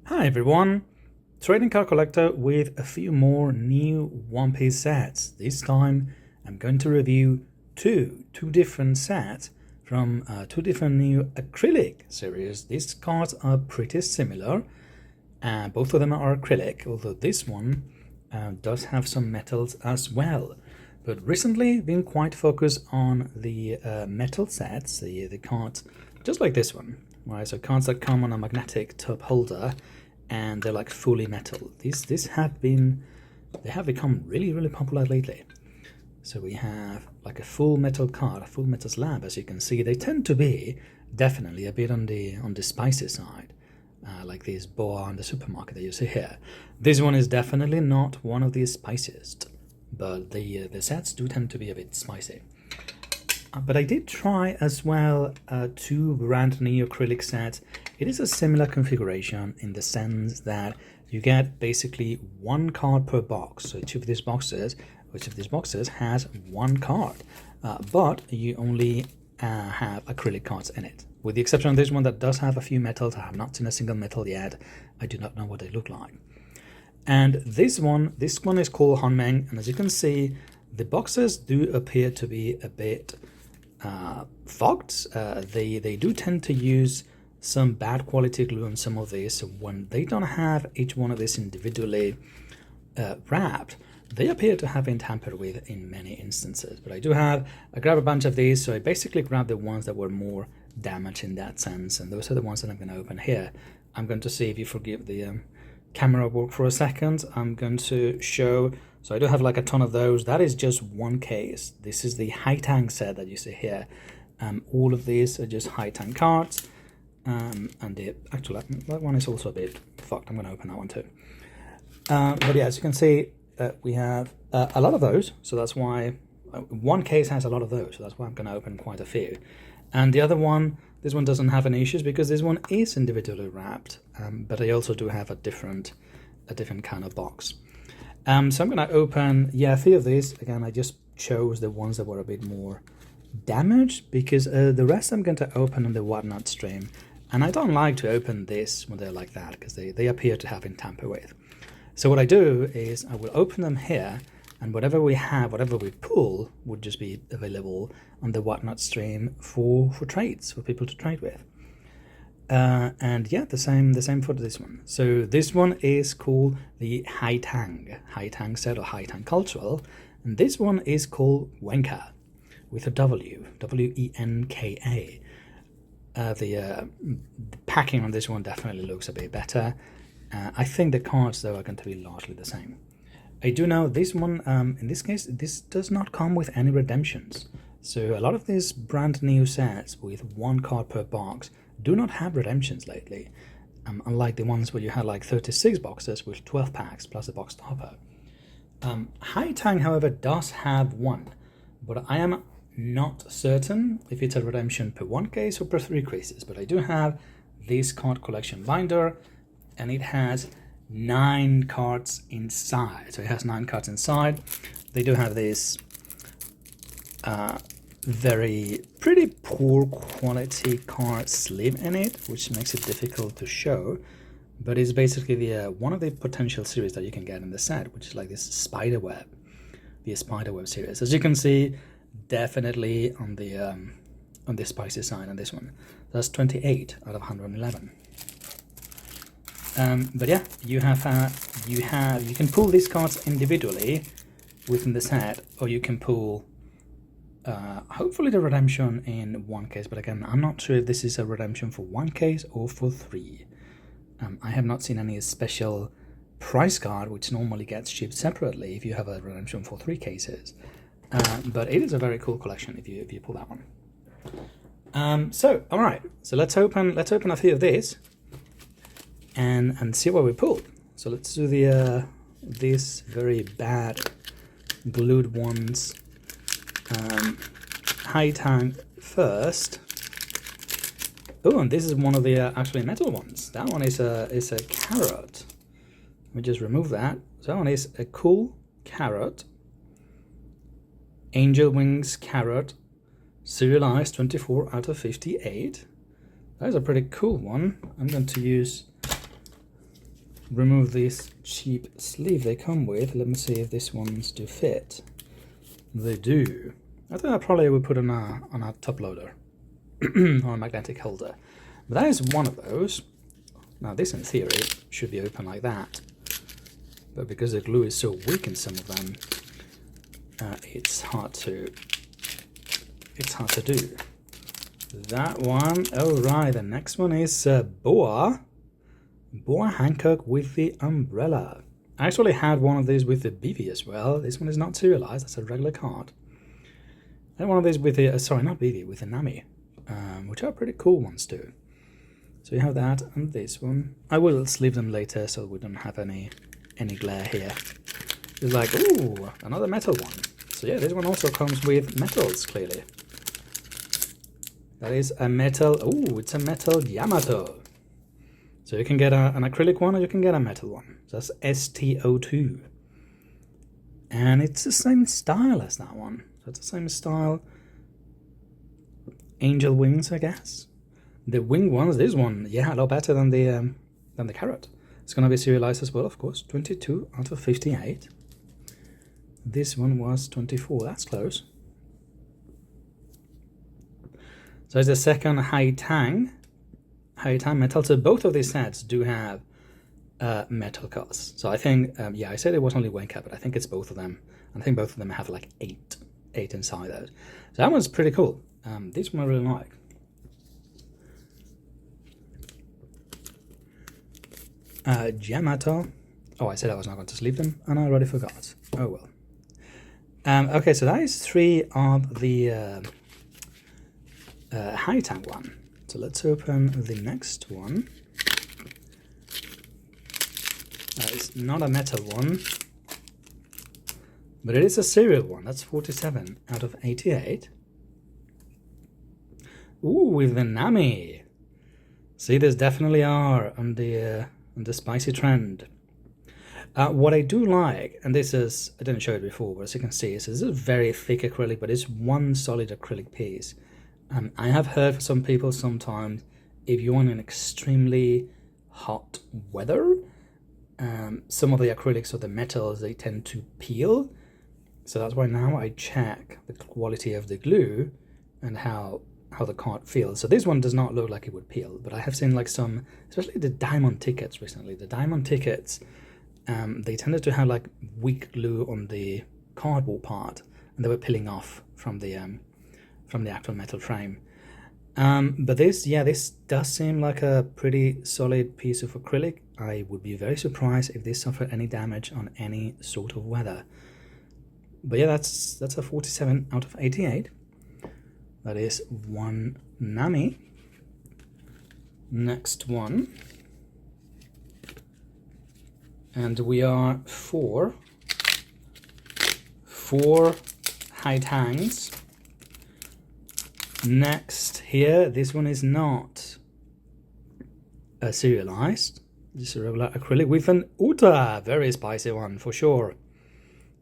Hi everyone, trading card collector with a few more new One Piece sets. This time I'm going to review two different sets from two different new acrylic series. These cards are pretty similar. Both of them are acrylic, although this one does have some metals as well. But recently been quite focused on the metal sets, the cards just like this one. Right, so cards that come on a magnetic top holder and they're like fully metal. These have become really popular lately. So we have like a full metal card, a full metal slab. As you can see, they tend to be definitely a bit on the spicy side, like this boa in the supermarket that you see here. This one is definitely not one of the spiciest, but the sets do tend to be a bit spicy. But I did try as well two brand new acrylic sets. It is a similar configuration in the sense that you get basically one card per box. So each of these boxes has one card, but you only have acrylic cards in it. With the exception of this one that does have a few metals. I have not seen a single metal yet. I do not know what they look like. And this one is called Hanmeng, and as you can see, the boxes do appear to be a bit fogged. They do tend to use some bad quality glue on some of these. So when they don't have each one of these individually wrapped, they appear to have been tampered with in many instances. But I grabbed a bunch of these, so I basically grabbed the ones that were more damaged in that sense, and those are the ones that I'm going to open here. I'm going to see, if you forgive the camera work for a second, I'm going to show. So I do have like a ton of those. That is just one case. This is the Haitang set that you see here. All of these are just Haitang cards. And actually, that one is also a bit fucked. I'm going to open that one too. But yeah, as you can see, we have a lot of those. So that's why one case has a lot of those. So that's why I'm going to open quite a few. And the other one, this one doesn't have any issues because this one is individually wrapped. But I also do have a different kind of box. So I'm going to open, a few of these. Again, I just chose the ones that were a bit more damaged because the rest I'm going to open on the whatnot stream. And I don't like to open this when they're like that because they appear to have been tampered with. So what I do is I will open them here, and whatever we pull would just be available on the whatnot stream for trades, for people to trade with. And yeah, the same for this one. So this one is called the Haitang set, or Haitang cultural, and this one is called Wenka with a W-E-N-K-A. The packing on this one definitely looks a bit better. I think the cards though are going to be largely the same. I do know this one, in this case, this does not come with any redemptions. So a lot of these brand new sets with one card per box do not have redemptions lately, unlike the ones where you had like 36 boxes with 12 packs plus a box topper. Haitang, however, does have one, but I am not certain if it's a redemption per one case or per three cases. But I do have this card collection binder, and it has 9 cards inside. So it has 9 cards inside. They do have this pretty poor quality card sleeve in it, which makes it difficult to show, but it's basically the one of the potential series that you can get in the set, which is like this spiderweb, the spiderweb series. As you can see, definitely on the spicy side on this one. That's 28 out of 111. But yeah, you can pull these cards individually within the set, or you can pull hopefully the redemption in one case, but again, I'm not sure if this is a redemption for one case or for 3. I have not seen any special price card, which normally gets shipped separately if you have a redemption for 3 cases. But it is a very cool collection if you pull that one. So all right, so let's open a few of these and see what we pulled. So let's do the these very bad glued ones. Haitang first. Oh, and this is one of the actually metal ones. That one is a carrot. Let me just remove that. So that one is a cool carrot. Angel wings carrot, serialized 24 out of 58. That is a pretty cool one. I'm going to use remove this cheap sleeve they come with. Let me see if these ones do fit. They do. I think I probably would put on a top loader or a magnetic holder. But that is one of those. Now this in theory should be open like that. But because the glue is so weak in some of them, it's hard to do. That one. Oh right, the next one is Boa Hancock with the umbrella. I actually had one of these with the BV as well. This one is not serialized, that's a regular card. I had one of these with the, sorry, not BV, with the Nami, which are pretty cool ones too. So you have that and this one. I will sleeve them later so we don't have any glare here. It's like, ooh, another metal one. So yeah, this one also comes with metals, clearly. That is a metal, ooh, it's a metal Yamato. So you can get an acrylic one or you can get a metal one. So that's STO2. And it's the same style as that one. So it's the same style. Angel wings, I guess. The wing ones, this one, yeah, a lot better than the carrot. It's gonna be serialized as well, of course. 22 out of 58. This one was 24, that's close. So it's the second Haitang metal. So both of these sets do have metal cards. So I think, yeah, I said it was only Wenka, but I think it's both of them. And I think both of them have like eight inside those. So that one's pretty cool. This one I really like. Yamato. Oh, I said I was not going to sleeve them, and I already forgot. Oh well. Okay, so that is 3 of the Haitang one. So let's open the next one. It's not a metal one, but it is a serial one. That's 47 out of 88. Ooh, with the Nami. See, there's definitely are on the spicy trend. What I do like, and this is, I didn't show it before, but as you can see, this is a very thick acrylic, but it's one solid acrylic piece. I have heard for some people sometimes, if you're in an extremely hot weather, some of the acrylics or the metals, they tend to peel. So that's why now I check the quality of the glue and how the card feels. So this one does not look like it would peel, but I have seen like some, especially the diamond tickets recently. The diamond tickets, they tended to have like weak glue on the cardboard part, and they were peeling off from the actual metal frame. But this, yeah, this does seem like a pretty solid piece of acrylic. I would be very surprised if this suffered any damage on any sort of weather. But yeah, that's a 47 out of 88. That is one Nami. Next one. And we are four Haitangs. Next here, this one is not serialized. This is a regular acrylic with an Uta, very spicy one for sure.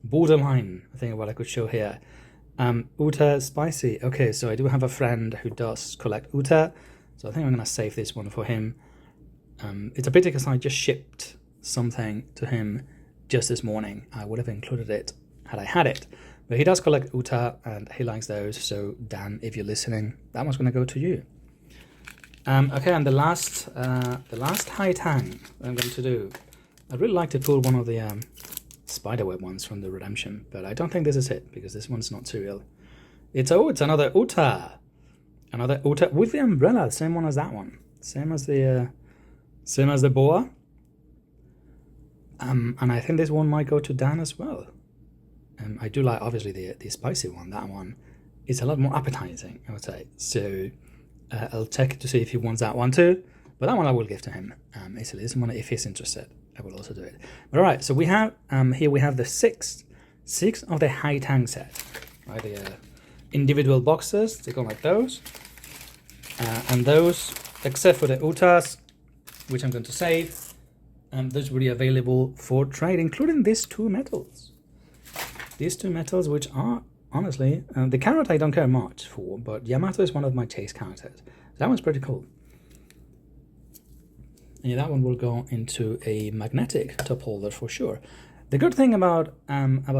Borderline, I think what I could show here. Uta spicy. Okay, so I do have a friend who does collect Uta, so I think I'm gonna save this one for him. It's a pity because I just shipped something to him just this morning. I would have included it had I had it. But he does collect Uta and he likes those, so Dan, if you're listening, that one's gonna go to you. Okay, and the last Haitang I'm going to do. I'd really like to pull one of the spiderweb ones from the Redemption, but I don't think this is it because this one's not serial. It's another Uta. Another Uta with the umbrella, same one as that one. Same as the boa. And I think this one might go to Dan as well. I do like, obviously, the spicy one. That one is a lot more appetizing, I would say. So I'll check to see if he wants that one too. But that one I will give to him easily. This one, if he's interested, I will also do it. But all right, so we have here we have the six of the Haitang set. Right, the individual boxes. They go like those, and those, except for the Utas, which I'm going to save. Those will be available for trade, including these two metals. These two metals, which are, honestly, the carrot I don't care much for, but Yamato is one of my chase characters. That one's pretty cool. and that one will go into a magnetic top holder for sure. The good thing about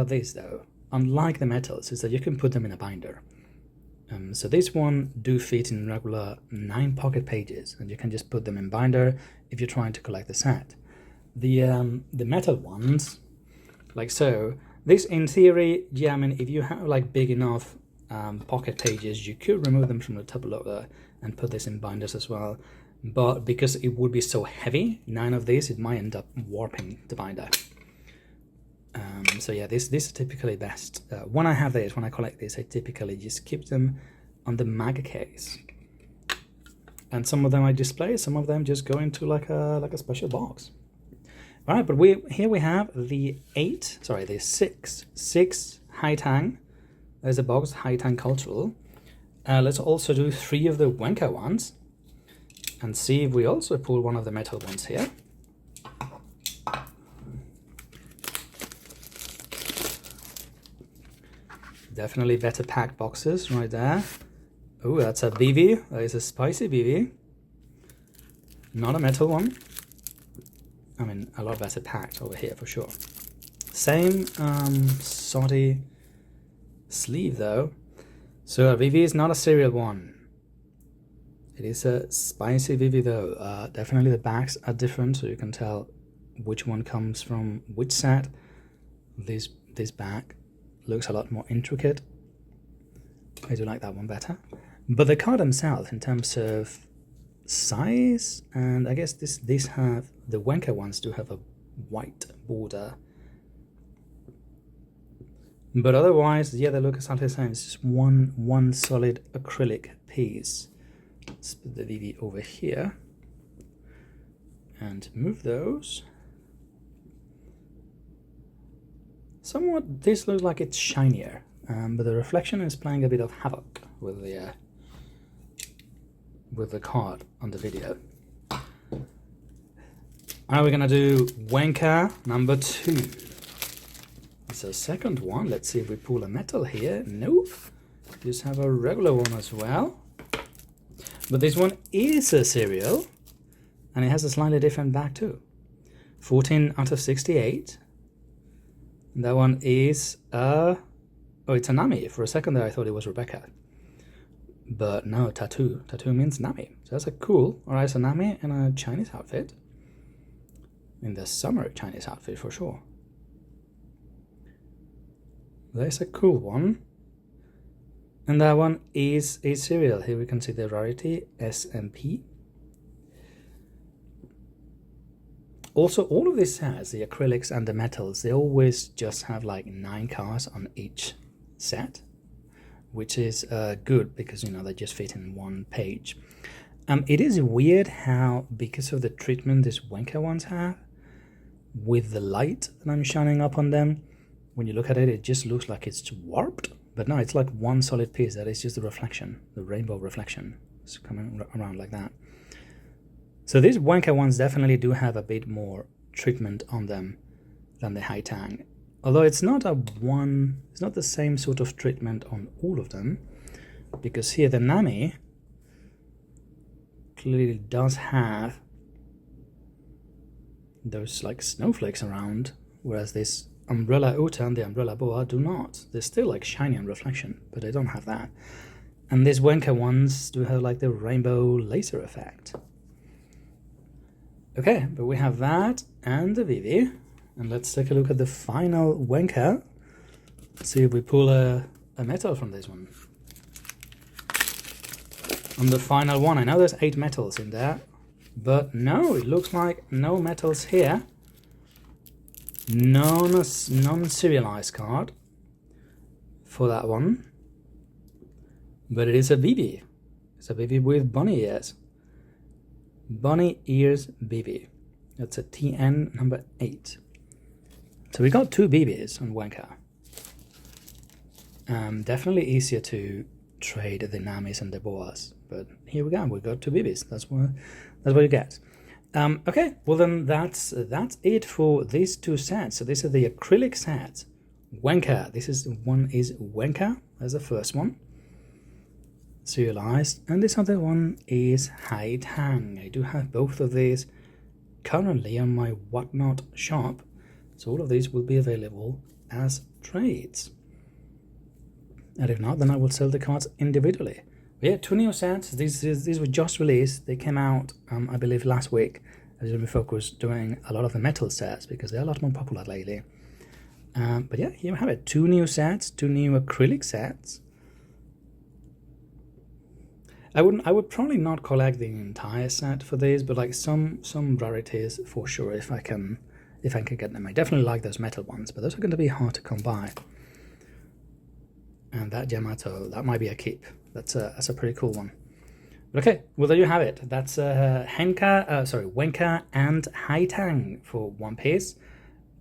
this though, unlike the metals, is that you can put them in a binder. So this one do fit in regular 9 pocket pages, and you can just put them in binder if you're trying to collect the set. The metal ones, like so, this in theory, yeah, I mean, if you have like big enough pocket pages, you could remove them from the top loader and put this in binders as well. But because it would be so heavy, 9 of these, it might end up warping the binder. So yeah, this is typically best. When I have this, when I collect this, I typically just keep them on the mag case. And some of them I display, some of them just go into like a special box. All right, but here we have the 6 Haitang. There's a box, Haitang Cultural. Let's also do 3 of the Wenka ones, and see if we also pull one of the metal ones here. Definitely better packed boxes right there. Oh, that's a BV. That is a spicy BV. Not a metal one. I mean, a lot better packed over here for sure. Same soddy sleeve though. So a BV is not a serial one. It is a spicy BV though. Definitely the backs are different, so you can tell which one comes from which set. This back looks a lot more intricate. I do like that one better. But the card themselves, in terms of size, and I guess these have, the Wenka ones do have a white border. But otherwise, yeah, they look exactly the same. It's just one solid acrylic piece. Let's put the VV over here and move those. Somewhat, this looks like it's shinier, but the reflection is playing a bit of havoc with the card on the video. Now we're gonna do Wenka number 2. It's a second one. Let's see if we pull a metal here. Nope. Just have a regular one as well. But this one is a serial, and it has a slightly different back too. 14 out of 68. That one is oh, it's a Nami. For a second there I thought it was Rebecca. But no, tattoo. Tattoo means Nami. So that's a cool. Alright, so Nami in a Chinese outfit. In the summer Chinese outfit for sure. There's a cool one. And that one is a serial. Here we can see the rarity, SMP. Also, all of these sets, the acrylics and the metals, they always just have like 9 cards on each set, which is good because, you know, they just fit in one page. It is weird how, because of the treatment these Wenka ones have, with the light that I'm shining up on them, when you look at it, it just looks like it's warped. But no, it's like one solid piece. That is just the reflection, the rainbow reflection. It's coming around like that. So these Wenka ones definitely do have a bit more treatment on them than the Haitang. Although it's not the same sort of treatment on all of them, because here the Nami clearly does have those like snowflakes around, whereas this Umbrella Uta and the Umbrella Boa do not. They're still like shiny on reflection, but they don't have that. And these Wenka ones do have like the rainbow laser effect. Okay, but we have that and the Vivi. And let's take a look at the final Wenka. Let's see if we pull a metal from this one. On the final one, I know there's 8 metals in there, but no, it looks like no metals here. Non-serialized card for that one. But it is a BB. It's a BB with bunny ears. Bunny ears BB. That's a TN number 8. So we got 2 BBs on Wenka. Definitely easier to trade the Namis and the Boas, but here we go. We got 2 BBs. That's what you get. Okay, well then that's it for these 2 sets. So these are the acrylic sets. Wenka. This one is Wenka. That's the first one. Serialized, and this other one is Haitang. I do have both of these currently on my Whatnot shop. So all of these will be available as trades. And if not, then I will sell the cards individually. But yeah, 2 new sets. These were just released. They came out, I believe, last week. I was going to be focused doing a lot of the metal sets because they're a lot more popular lately. But yeah, here we have it. 2 new sets, 2 new acrylic sets. I would probably not collect the entire set for these, but like some rarities for sure if I can get them. I definitely like those metal ones, but those are going to be hard to come by. And that Yamato, that might be a keep. That's a pretty cool one. But okay, well there you have it. That's Wenka and Haitang for One Piece.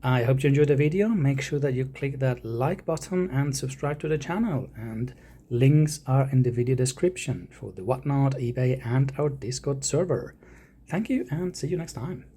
I hope you enjoyed the video. Make sure that you click that like button and subscribe to the channel. And links are in the video description for the Whatnot, eBay, and our Discord server. Thank you, and see you next time.